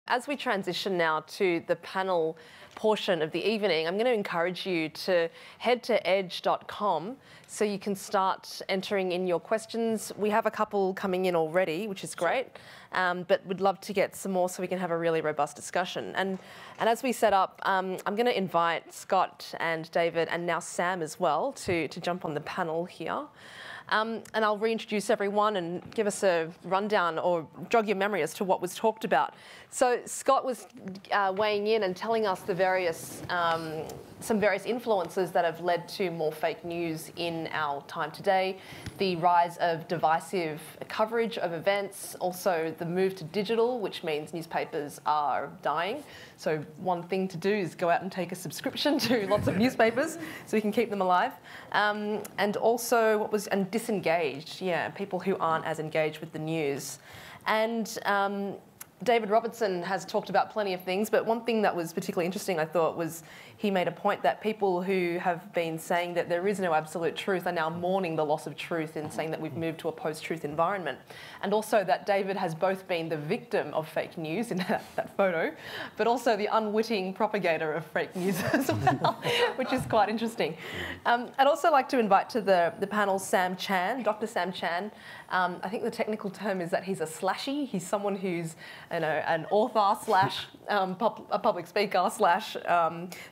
as we transition now to the panel portion of the evening, I'm going to encourage you to head to edge.com so you can start entering in your questions. We have a couple coming in already, which is great, but we'd love to get some more so we can have a really robust discussion. And as we set up, I'm going to invite Scott and David and now Sam as well to jump on the panel here. And I'll reintroduce everyone and give us a rundown or jog your memory as to what was talked about. So Scott was weighing in and telling us the various, some various influences that have led to more fake news in our time today, the rise of divisive coverage of events, also the move to digital, which means newspapers are dying. So one thing to do is go out and take a subscription to lots of newspapers so we can keep them alive. And also disengaged, people who aren't as engaged with the news. And David Robertson has talked about plenty of things, but one thing that was particularly interesting, I thought, was he made a point that people who have been saying that there is no absolute truth are now mourning the loss of truth in saying that we've moved to a post-truth environment. And also that David has both been the victim of fake news in that photo, but also the unwitting propagator of fake news as well, which is quite interesting. I'd also like to invite to the panel Sam Chan, Dr. Sam Chan. I think the technical term is that he's a slashy. He's someone who's an author slash a public speaker slash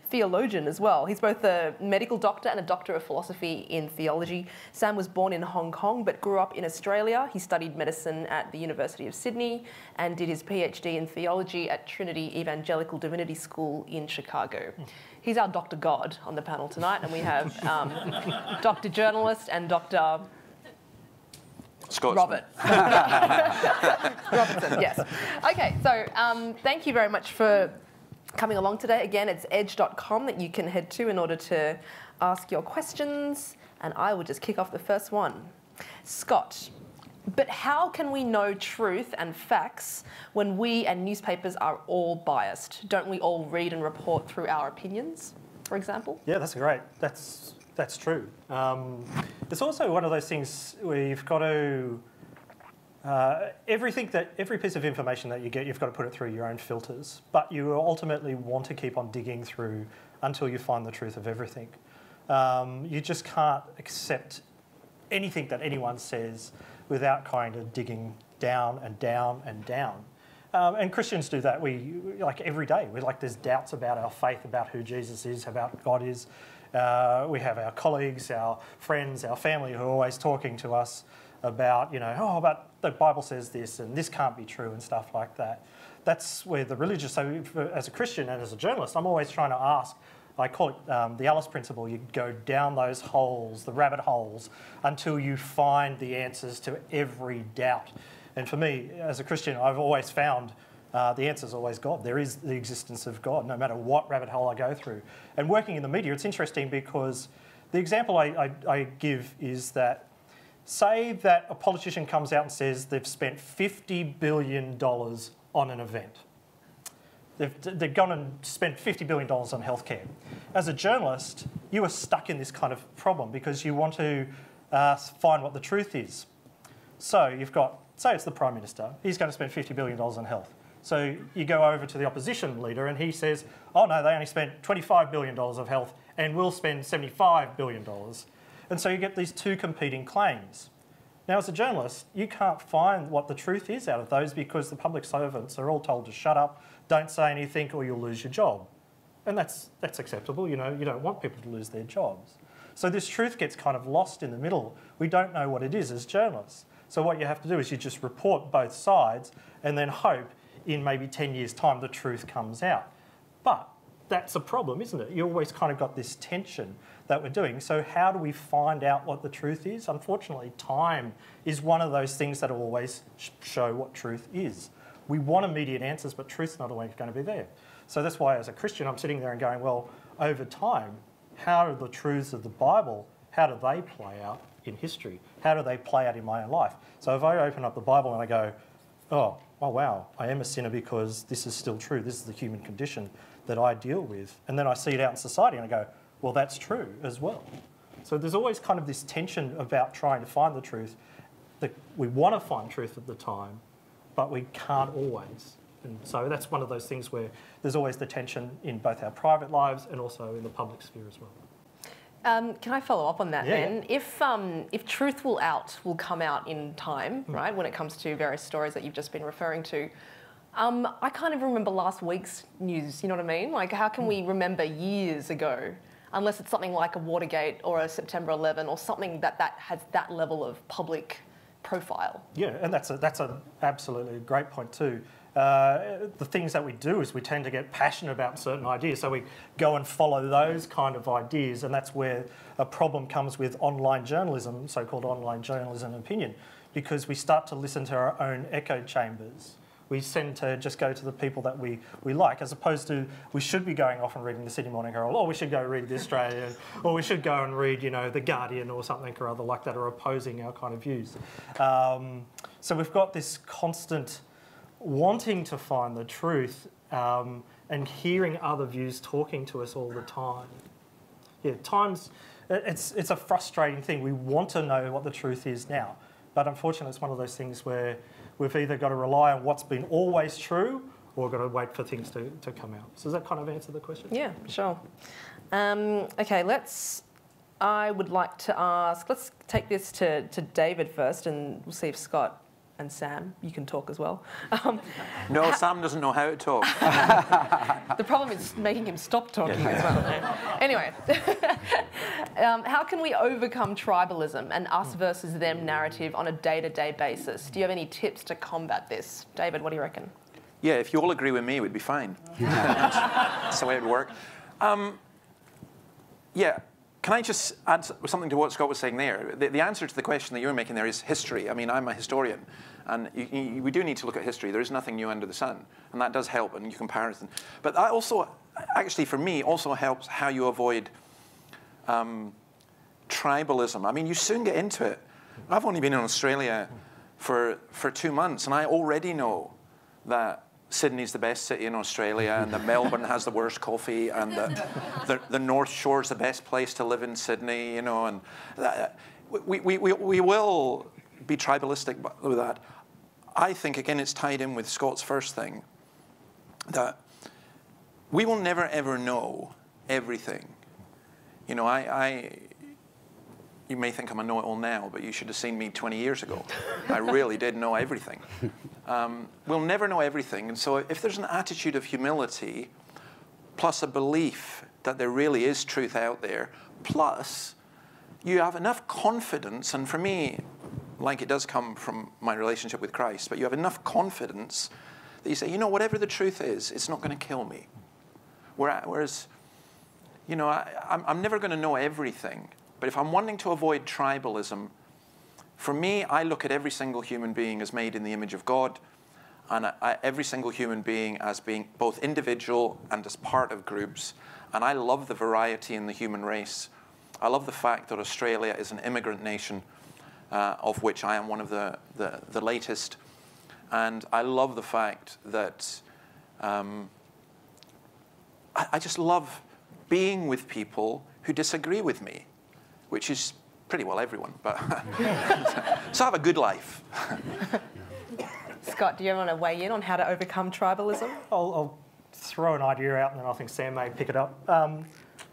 theologian as well. He's both a medical doctor and a doctor of philosophy in theology. Sam was born in Hong Kong but grew up in Australia. He studied medicine at the University of Sydney and did his PhD in theology at Trinity Evangelical Divinity School in Chicago. He's our Dr. God on the panel tonight, and we have Dr. Journalist and Dr. Robert. Robertson, yes. Okay, so thank you very much for coming along today. Again, it's edge.com that you can head to in order to ask your questions, and I will just kick off the first one. Scott, but how can we know truth and facts when we and newspapers are all biased? Don't we all read and report through our opinions, for example? Yeah, that's great. That's true. It's also one of those things where you've got to, every piece of information that you get, you've got to put it through your own filters, but you ultimately want to keep on digging through until you find the truth of everything. You just can't accept anything that anyone says without kind of digging down and down and down. And Christians do that. We like every day. There's doubts about our faith, about who Jesus is, about God is. We have our colleagues, our friends, our family who are always talking to us about, but the Bible says this and this can't be true and stuff like that. That's where the religious, so as a Christian and as a journalist, I'm always trying to ask, I call it the Alice principle. You go down those holes, the rabbit holes, until you find the answers to every doubt. And for me, as a Christian, I've always found the answer is always God. There is the existence of God, no matter what rabbit hole I go through. And working in the media, it's interesting because the example I give is that, say that a politician comes out and says they've spent $50 billion on an event. They've gone and spent $50 billion on healthcare. As a journalist, you are stuck in this kind of problem because you want to find what the truth is. So you've got, say it's the Prime Minister, he's going to spend $50 billion on health. So you go over to the opposition leader and he says, oh no, they only spent $25 billion of health and we'll spend $75 billion. And so you get these two competing claims. Now, as a journalist, you can't find what the truth is out of those because the public servants are all told to shut up, don't say anything, or you'll lose your job. And that's acceptable. You don't want people to lose their jobs. So this truth gets kind of lost in the middle. We don't know what it is as journalists. So what you have to do is you just report both sides and then hope in maybe 10 years' time the truth comes out. But that's a problem, isn't it? You always kind of got this tension that we're doing. So how do we find out what the truth is? Unfortunately, time is one of those things that will always show what truth is. We want immediate answers, but truth's not always going to be there. So that's why, as a Christian, I'm sitting there and going, well, over time, how do the truths of the Bible, how do they play out in history? How do they play out in my own life? So if I open up the Bible and I go, oh wow, I am a sinner because this is still true. This is the human condition that I deal with. And then I see it out in society and I go, well, that's true as well. So there's always kind of this tension about trying to find the truth. That we want to find truth at the time, but we can't always. And so that's one of those things where there's always the tension in both our private lives and also in the public sphere as well. Can I follow up on that then? Yeah. If truth will come out in time, right, when it comes to various stories that you've just been referring to, I can't even remember last week's news, you know what I mean? Like, how can we remember years ago, unless it's something like a Watergate or a September 11 or something that has that level of public profile? Yeah, and that's a absolutely great point too. The things that we do is we tend to get passionate about certain ideas, so we go and follow those kind of ideas, and that's where a problem comes with online journalism, so-called online journalism opinion, because we start to listen to our own echo chambers. We tend to just go to the people that we like, as opposed to we should be going off and reading the Sydney Morning Herald, or we should go read the Australian, or we should go and read, you know, the Guardian or something or other like that, are opposing our kind of views. So we've got this constant wanting to find the truth and hearing other views talking to us all the time. Yeah, times it's a frustrating thing. We want to know what the truth is now, but unfortunately, it's one of those things where we've either got to rely on what's been always true, or we've got to wait for things to come out. So does that kind of answer the question? Yeah, sure. Okay, I would like to ask, let's take this to David first, and we'll see if Scott and Sam, you can talk as well. No, Sam doesn't know how to talk. The problem is making him stop talking as well. Anyway, how can we overcome tribalism and us versus them narrative on a day-to-day basis? Do you have any tips to combat this? David, what do you reckon? Yeah, if you all agree with me, we'd be fine. That's the way it would work. Yeah. Can I just add something to what Scott was saying there? The answer to the question that you were making there is history. I mean, I'm a historian, and we do need to look at history. There is nothing new under the sun, and that does help in comparison. But that also, actually, for me, also helps how you avoid tribalism. I mean, you soon get into it. I've only been in Australia for 2 months, and I already know that Sydney's the best city in Australia, and that Melbourne has the worst coffee, and the North Shore's the best place to live in Sydney, you know, and we will be tribalistic with that. I think, again, it's tied in with Scott's first thing, that we will never, ever know everything. You know, you may think I'm a know-it-all now, but you should have seen me 20 years ago. I really did know everything. We'll never know everything. And so if there's an attitude of humility, plus a belief that there really is truth out there, plus you have enough confidence, and for me, like it does come from my relationship with Christ, but you have enough confidence that you say, you know, whatever the truth is, it's not going to kill me. Whereas, you know, I'm never going to know everything. But if I'm wanting to avoid tribalism, for me, I look at every single human being as made in the image of God, and every single human being as being both individual and as part of groups. And I love the variety in the human race. I love the fact that Australia is an immigrant nation, of which I am one of the latest. And I love the fact that I just love being with people who disagree with me, which is pretty well everyone, but so I have a good life. Scott, do you want to weigh in on how to overcome tribalism? I'll throw an idea out, and then I think Sam may pick it up.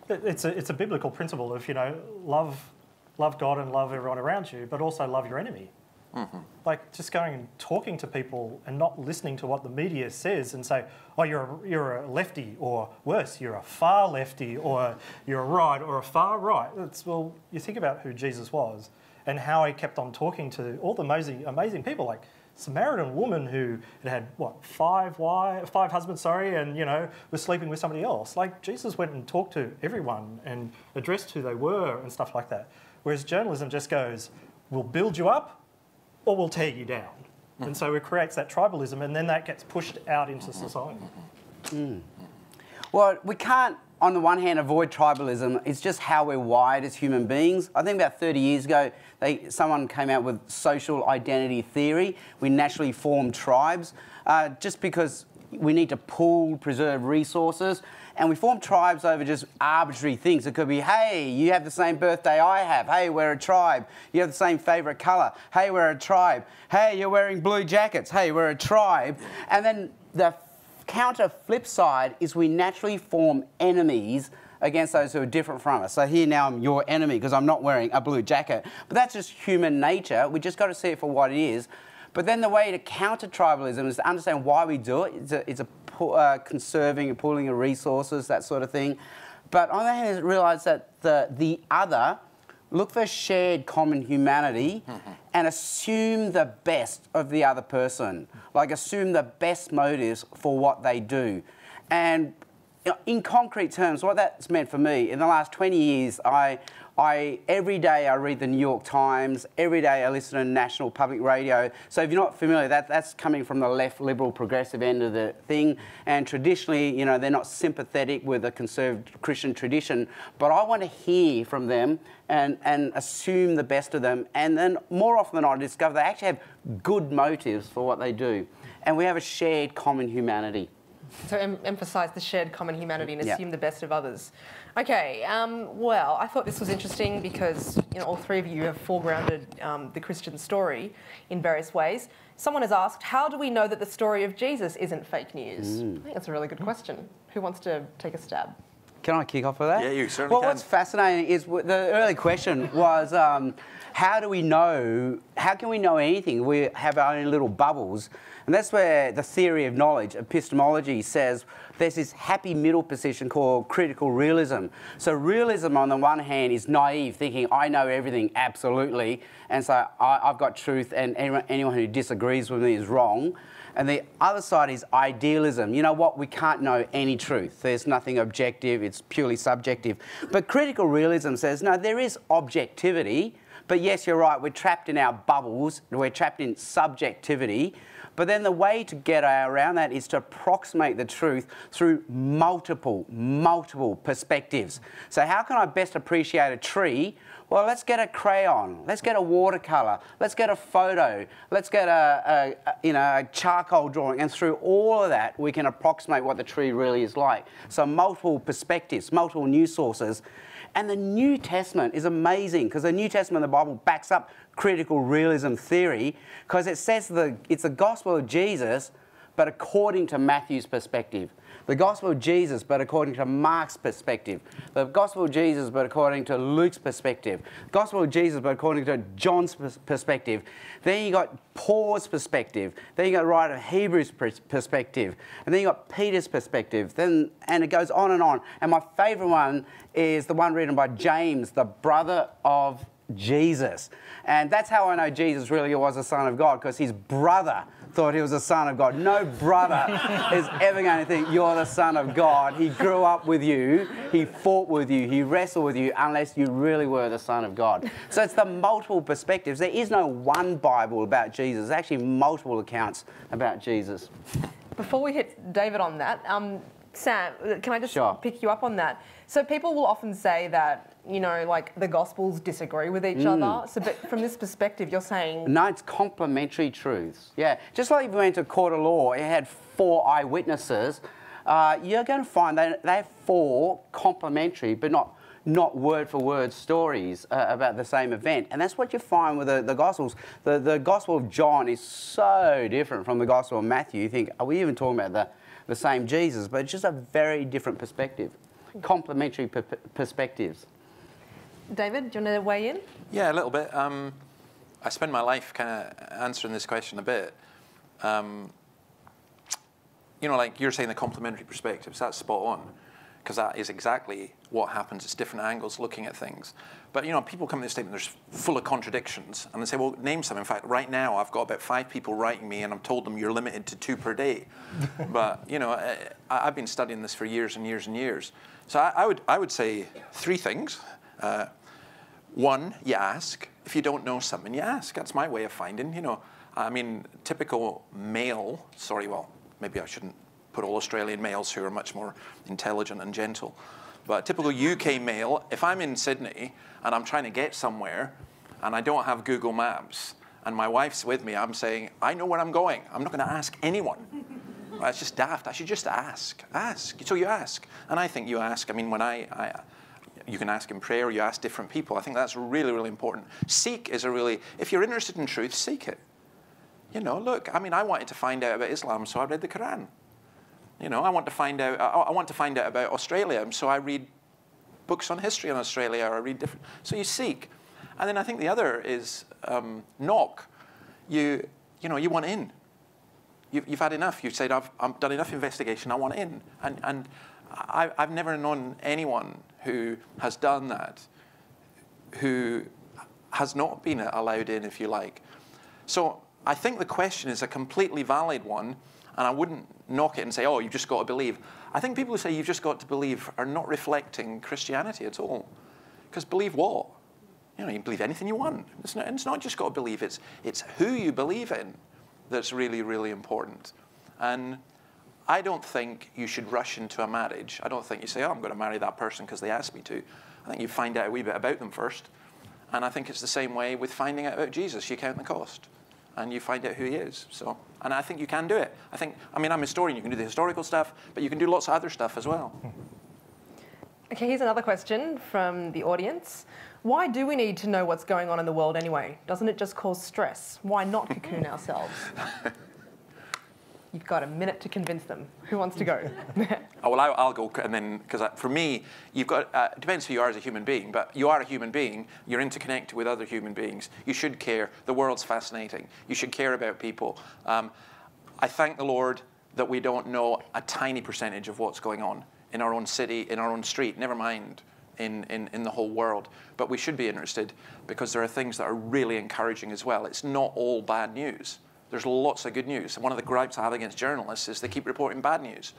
It's a biblical principle of, you know, love God and love everyone around you, but also love your enemy. Mm-hmm. Like just going and talking to people and not listening to what the media says and say, oh, you're a lefty, or worse, you're a far lefty, or you're a right or a far right. Well, you think about who Jesus was and how he kept on talking to all the amazing people, like Samaritan woman who had what, five husbands, and you know, was sleeping with somebody else. Like Jesus went and talked to everyone and addressed who they were and stuff like that. Whereas journalism just goes, we'll build you up or we'll tear you down. And so it creates that tribalism, and then that gets pushed out into society. Mm. Well, we can't, on the one hand, avoid tribalism. It's just how we're wired as human beings. I think about 30 years ago, someone came out with social identity theory. We naturally form tribes just because we need to pool, preserve resources. And we form tribes over just arbitrary things. It could be, hey, you have the same birthday I have. Hey, we're a tribe. You have the same favourite colour. Hey, we're a tribe. Hey, you're wearing blue jackets. Hey, we're a tribe. And then the counter flip side is we naturally form enemies against those who are different from us. So here now I'm your enemy because I'm not wearing a blue jacket. But that's just human nature. We just got to see it for what it is. But then the way to counter tribalism is to understand why we do it. It's a conserving and pooling of resources, that sort of thing. But on the other hand, realise that the other, look for shared common humanity and assume the best of the other person. Like assume the best motives for what they do. And in concrete terms, what that's meant for me, in the last 20 years, every day I read the New York Times, every day I listen to national public radio. So if you're not familiar, that's coming from the left, liberal, progressive end of the thing. And traditionally, you know, they're not sympathetic with the conservative Christian tradition. But I want to hear from them and assume the best of them. And then more often than not, I discover they actually have good motives for what they do. And we have a shared common humanity. So emphasise the shared common humanity and assume the best of others. Okay, well, I thought this was interesting because all three of you have foregrounded the Christian story in various ways. Someone has asked, how do we know that the story of Jesus isn't fake news? I think that's a really good question. Who wants to take a stab? Can I kick off with that? Yeah, you certainly can. What's fascinating is the early question was, how can we know anything? We have our own little bubbles. And that's where the theory of knowledge, epistemology, says there's this happy middle position called critical realism. So realism on the one hand is naive, thinking I know everything absolutely, and so I've got truth and anyone who disagrees with me is wrong. And the other side is idealism. You know what? We can't know any truth. There's nothing objective. It's purely subjective. But critical realism says, no, there is objectivity. But yes, you're right. We're trapped in our bubbles. We're trapped in subjectivity. But then the way to get around that is to approximate the truth through multiple perspectives. So how can I best appreciate a tree? Well, let's get a crayon, let's get a watercolour, let's get a photo, let's get a charcoal drawing, and through all of that we can approximate what the tree really is like. So multiple perspectives, multiple news sources. And the New Testament is amazing because the New Testament, the Bible, backs up critical realism theory because it says it's the gospel of Jesus, but according to Matthew's perspective. The gospel of Jesus, but according to Mark's perspective. The gospel of Jesus, but according to Luke's perspective. The gospel of Jesus, but according to John's perspective. Then you got Paul's perspective. Then you got the writer of Hebrews' perspective. And then you got Peter's perspective. And it goes on. And my favourite one is the one written by James, the brother of Jesus. And that's how I know Jesus really was the Son of God, because his brother thought he was the Son of God. No brother is ever going to think you're the Son of God. He grew up with you, he fought with you, he wrestled with you, unless you really were the Son of God. So it's the multiple perspectives. There is no one Bible about Jesus. There's actually multiple accounts about Jesus. Before we hit David on that, Sam, can I just pick you up on that? So people will often say that, like the Gospels disagree with each other. So but from this perspective, you're saying... No, it's complementary truths. Yeah, just like if you went to a court of law, it had 4 eyewitnesses, you're going to find that they have 4 complementary, but not word-for-word stories about the same event. And that's what you find with the Gospels. The Gospel of John is so different from the Gospel of Matthew. You think, are we even talking about the same Jesus? But it's just a very different perspective. Complementary perspectives. David, do you want to weigh in? Yeah, a little bit. I spend my life kind of answering this question a bit. Like you're saying, the complementary perspectives, that's spot on, because that is exactly what happens. It's different angles looking at things. But, people come to this statement, there's full of contradictions, and they say, well, name some. In fact, right now, I've got about 5 people writing me, and I've told them you're limited to 2 per day. But, I've been studying this for years and years and years. So I would say 3 things. 1, you ask. If you don't know something, you ask. That's my way of finding, typical male, maybe I shouldn't put all Australian males who are much more intelligent and gentle. But typical UK male, if I'm in Sydney and I'm trying to get somewhere and I don't have Google Maps and my wife's with me, I'm saying, I know where I'm going. I'm not going to ask anyone. That's just daft. I should just ask. Ask. So you ask. And I think you ask. You can ask in prayer, you ask different people. I think that's really, really important. Seek is if you're interested in truth, seek it. Look, I wanted to find out about Islam, so I read the Quran. You know, I want to find out. I want to find out about Australia, so I read books on history in Australia, or I read different. So you seek, and then I think the other is knock. You know, you want in. You've had enough. You've said, I've done enough investigation. I want in, and I've never known anyone who has done that, who has not been allowed in, if you like. So I think the question is a completely valid one, and I wouldn't knock it and say, oh, you've just got to believe. I think people who say you've just got to believe are not reflecting Christianity at all. Because believe what? You know, you can believe anything you want. It's not just got to believe. It's who you believe in that's really, really important. And I don't think you should rush into a marriage. I don't think you say, oh, I'm going to marry that person because they asked me to. I think you find out a wee bit about them first. And I think it's the same way with finding out about Jesus. You count the cost, and you find out who he is. So, and I think you can do it. I mean, I'm a historian. You can do the historical stuff, but you can do lots of other stuff as well. Okay, here's another question from the audience. Why do we need to know what's going on in the world anyway? Doesn't it just cause stress? Why not cocoon ourselves? You've got a minute to convince them. Who wants to go? Oh, well, I'll go, and then, because for me, you've got, it depends who you are as a human being, but you are a human being, you're interconnected with other human beings. You should care. The world's fascinating. You should care about people. I thank the Lord that we don't know a tiny percentage of what's going on in our own city, in our own street, never mind in the whole world. But we should be interested, because there are things that are really encouraging as well. It's not all bad news. There's lots of good news. And one of the gripes I have against journalists is they keep reporting bad news.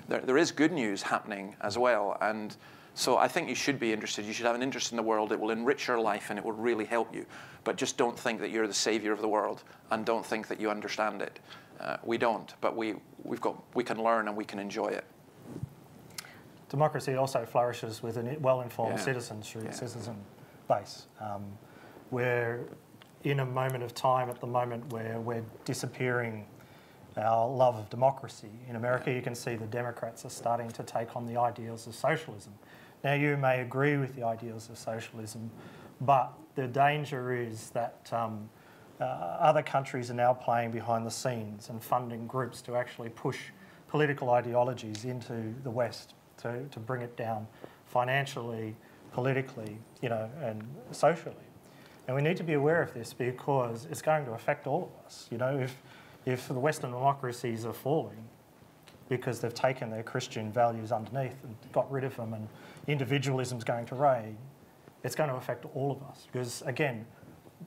There is good news happening as well. And so I think you should be interested. You should have an interest in the world. It will enrich your life and it will really help you. But just don't think that you're the savior of the world, and don't think that you understand it. We don't, but we can learn and we can enjoy it. Democracy also flourishes with a well-informed citizens through its citizen base. We're in a moment of time at the moment where we're disappearing our love of democracy. In America, you can see the Democrats are starting to take on the ideals of socialism. Now, you may agree with the ideals of socialism, but the danger is that other countries are now playing behind the scenes and funding groups to actually push political ideologies into the West to bring it down financially, politically, you know, and socially. And we need to be aware of this, because it's going to affect all of us. You know, if the Western democracies are falling because they've taken their Christian values underneath and got rid of them, and individualism's going to reign, it's going to affect all of us. Because, again,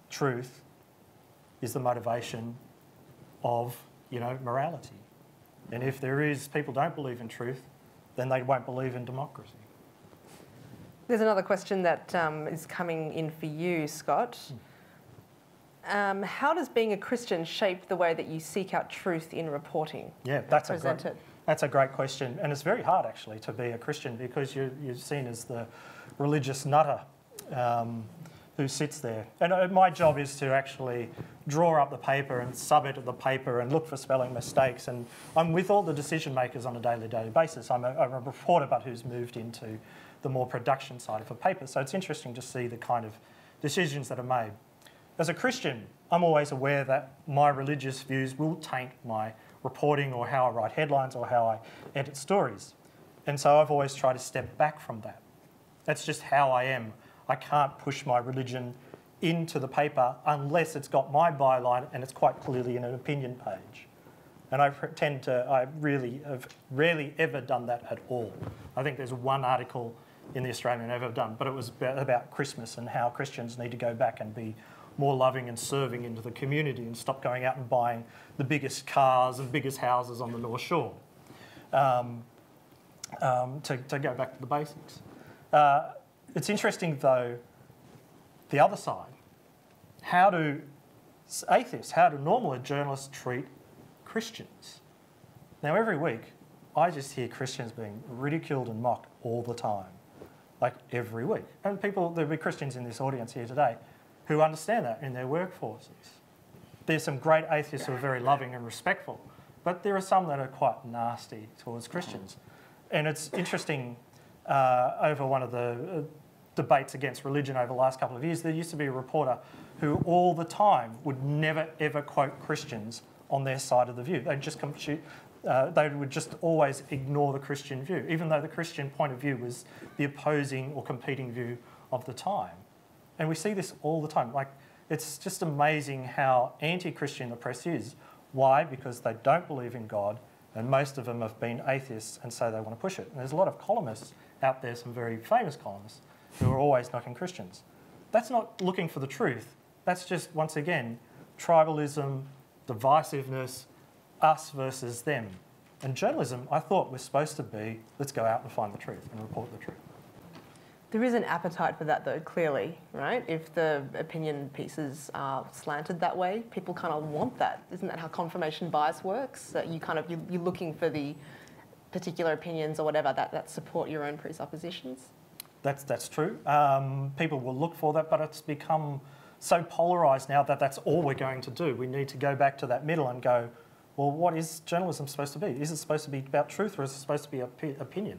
truth is the motivation of, you know, morality. And if people don't believe in truth, then they won't believe in democracy. There's another question that is coming in for you, Scott. How does being a Christian shape the way that you seek out truth in reporting? Yeah, that's a great question. And it's very hard, actually, to be a Christian, because you're seen as the religious nutter who sits there. And my job is to actually draw up the paper and sub-edit the paper and look for spelling mistakes. And I'm with all the decision makers on a daily basis. I'm a reporter, but who's moved into the more production side of a paper. So it's interesting to see the kind of decisions that are made. As a Christian, I'm always aware that my religious views will taint my reporting, or how I write headlines, or how I edit stories. And so I've always tried to step back from that. That's just how I am. I can't push my religion into the paper unless it's got my byline and it's quite clearly in an opinion page. And I really have rarely ever done that at all. I think there's one article in the Australian I've ever done, but it was about Christmas and how Christians need to go back and be more loving and serving into the community, and stop going out and buying the biggest cars and biggest houses on the North Shore. To go back to the basics. It's interesting, though, the other side. How do normal journalists treat Christians? Now, every week, I just hear Christians being ridiculed and mocked all the time, like every week. And there'll be Christians in this audience here today who understand that in their workforces. There's some great atheists who are very loving and respectful, but there are some that are quite nasty towards Christians. And it's interesting, over one of the debates against religion over the last couple of years, there used to be a reporter who all the time would never, ever quote Christians on their side of the view. They'd just they would just always ignore the Christian view, even though the Christian point of view was the opposing or competing view of the time. And we see this all the time. Like, it's just amazing how anti-Christian the press is. Why? Because they don't believe in God, and most of them have been atheists, and so they want to push it. And there's a lot of columnists out there, some very famous columnists, who are always knocking Christians. That's not looking for the truth. That's just, once again, tribalism, divisiveness, us versus them. And journalism, I thought, was supposed to be, let's go out and find the truth and report the truth. There is an appetite for that, though, clearly, right? If the opinion pieces are slanted that way, people kind of want that. Isn't that how confirmation bias works? That you're looking for the particular opinions or whatever that support your own presuppositions? That's true. People will look for that, but it's become so polarised now that that's all we're going to do. We need to go back to that middle and go, well, what is journalism supposed to be? Is it supposed to be about truth, or is it supposed to be opinion?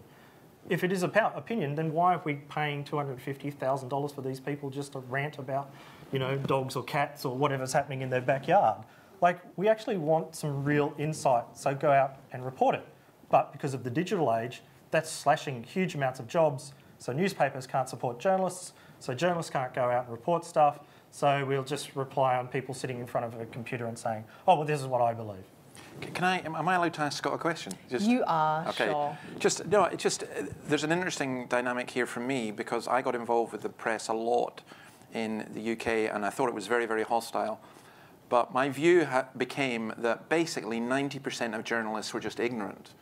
If it is about opinion, then why are we paying $250,000 for these people just to rant about, dogs or cats or whatever's happening in their backyard? Like, we actually want some real insight, so go out and report it. But because of the digital age, that's slashing huge amounts of jobs, so newspapers can't support journalists, so journalists can't go out and report stuff, so we'll just rely on people sitting in front of a computer and saying, oh, well, this is what I believe. Am I allowed to ask Scott a question? You are, okay. Sure. There's an interesting dynamic here for me, because I got involved with the press a lot in the UK, and I thought it was very, very hostile. But my view became that basically 90% of journalists were just ignorant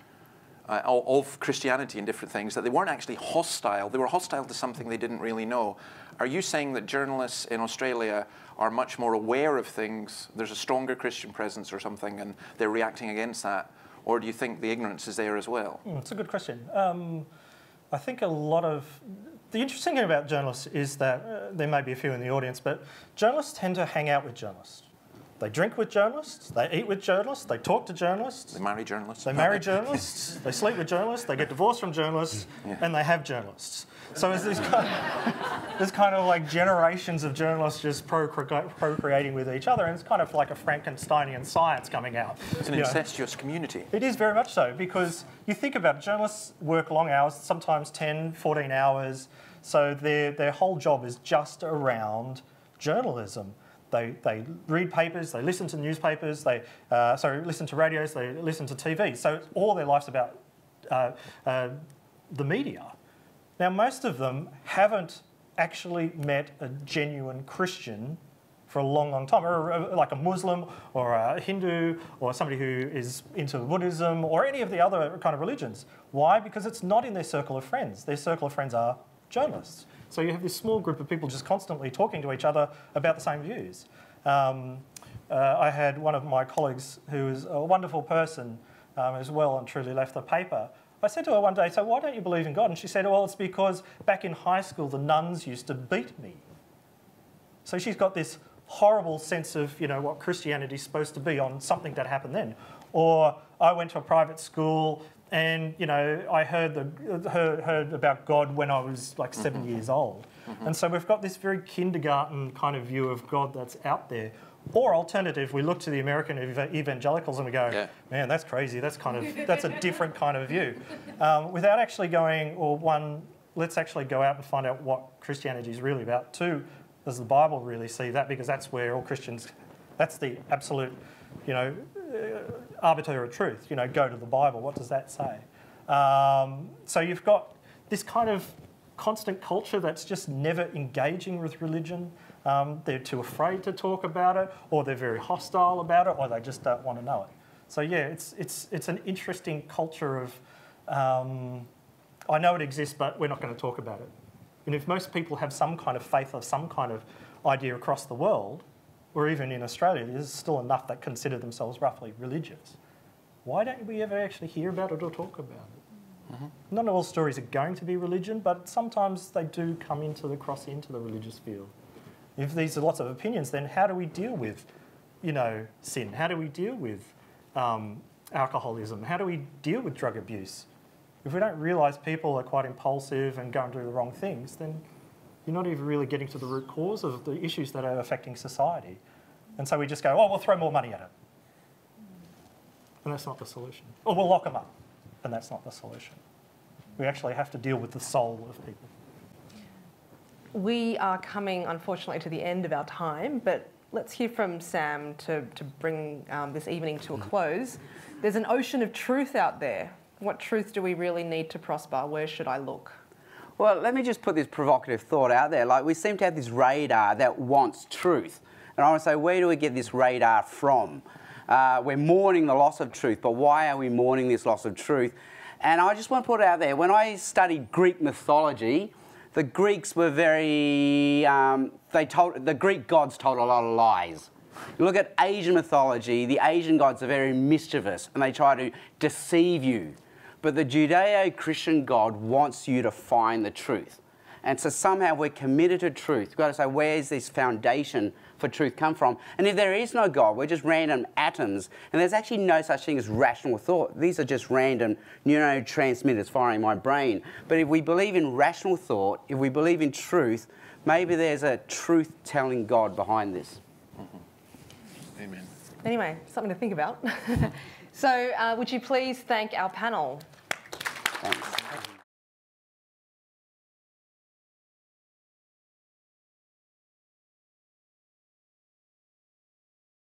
of Christianity and different things, that they weren't actually hostile. They were hostile to something they didn't really know. Are you saying that journalists in Australia are much more aware of things, there's a stronger Christian presence or something, and they're reacting against that? Or do you think the ignorance is there as well? It's a good question. I think a lot of... The interesting thing about journalists is that, there may be a few in the audience, but journalists tend to hang out with journalists. They drink with journalists, they eat with journalists, they talk to journalists. They marry journalists. They marry journalists, they sleep with journalists, they get divorced from journalists, and they have journalists. So there's kind of like generations of journalists just procreating with each other, and it's kind of like a Frankensteinian science coming out. It's an incestuous community. It is very much so, because you think about it, journalists work long hours, sometimes 10, 14 hours, so their whole job is just around journalism. They read papers, they listen to newspapers, they listen to radios, they listen to TV. So all their life's about the media. Now, most of them haven't actually met a genuine Christian for a long, long time, or like a Muslim or a Hindu or somebody who is into Buddhism or any of the other kind of religions. Why? Because it's not in their circle of friends. Their circle of friends are journalists. So you have this small group of people just constantly talking to each other about the same views. I had one of my colleagues who is a wonderful person as well and truly left the paper. I said to her one day, so why don't you believe in God? And she said, well, it's because back in high school, the nuns used to beat me. So she's got this horrible sense of, what Christianity's supposed to be on something that happened then. Or I went to a private school and, I heard about God when I was like 7 years old. And so we've got this very kindergarten kind of view of God that's out there. Or alternative, we look to the American evangelicals and we go, man, that's crazy. That's a different kind of view. Without actually going, let's actually go out and find out what Christianity is really about. Two, does the Bible really see that? Because that's where all Christians, that's the absolute, arbiter of truth. Go to the Bible. What does that say? So you've got this kind of constant culture that's just never engaging with religion. They're too afraid to talk about it, or they're very hostile about it, or they just don't want to know it. So yeah, it's an interesting culture of, I know it exists, but we're not going to talk about it. And if most people have some kind of faith or some kind of idea across the world, or even in Australia, there's still enough that consider themselves roughly religious. Why don't we ever actually hear about it or talk about it? Mm-hmm. Not all stories are going to be religion, but sometimes they do come cross into the religious field. If these are lots of opinions, then how do we deal with, sin? How do we deal with alcoholism? How do we deal with drug abuse? If we don't realise people are quite impulsive and go and do the wrong things, then you're not even really getting to the root cause of the issues that are affecting society. And so we just go, we'll throw more money at it. and that's not the solution. Or we'll lock them up, and that's not the solution. We actually have to deal with the soul of people. We are coming, unfortunately, to the end of our time, but let's hear from Sam to bring this evening to a close. There's an ocean of truth out there. What truth do we really need to prosper? Where should I look? Well, let me just put this provocative thought out there. Like, we seem to have this radar that wants truth. And I want to say, where do we get this radar from? We're mourning the loss of truth, but why are we mourning this loss of truth? And I just want to put it out there. When I studied Greek mythology, the Greeks were very... the Greek gods told a lot of lies. You look at Asian mythology, the Asian gods are very mischievous and they try to deceive you. But the Judeo-Christian God wants you to find the truth. And so somehow we're committed to truth. We've got to say, where is this foundation for truth come from? And if there is no God, we're just random atoms, and there's actually no such thing as rational thought. These are just random neurotransmitters firing in my brain. But if we believe in rational thought, if we believe in truth, maybe there's a truth-telling God behind this. Amen. Anyway, something to think about. So would you please thank our panel?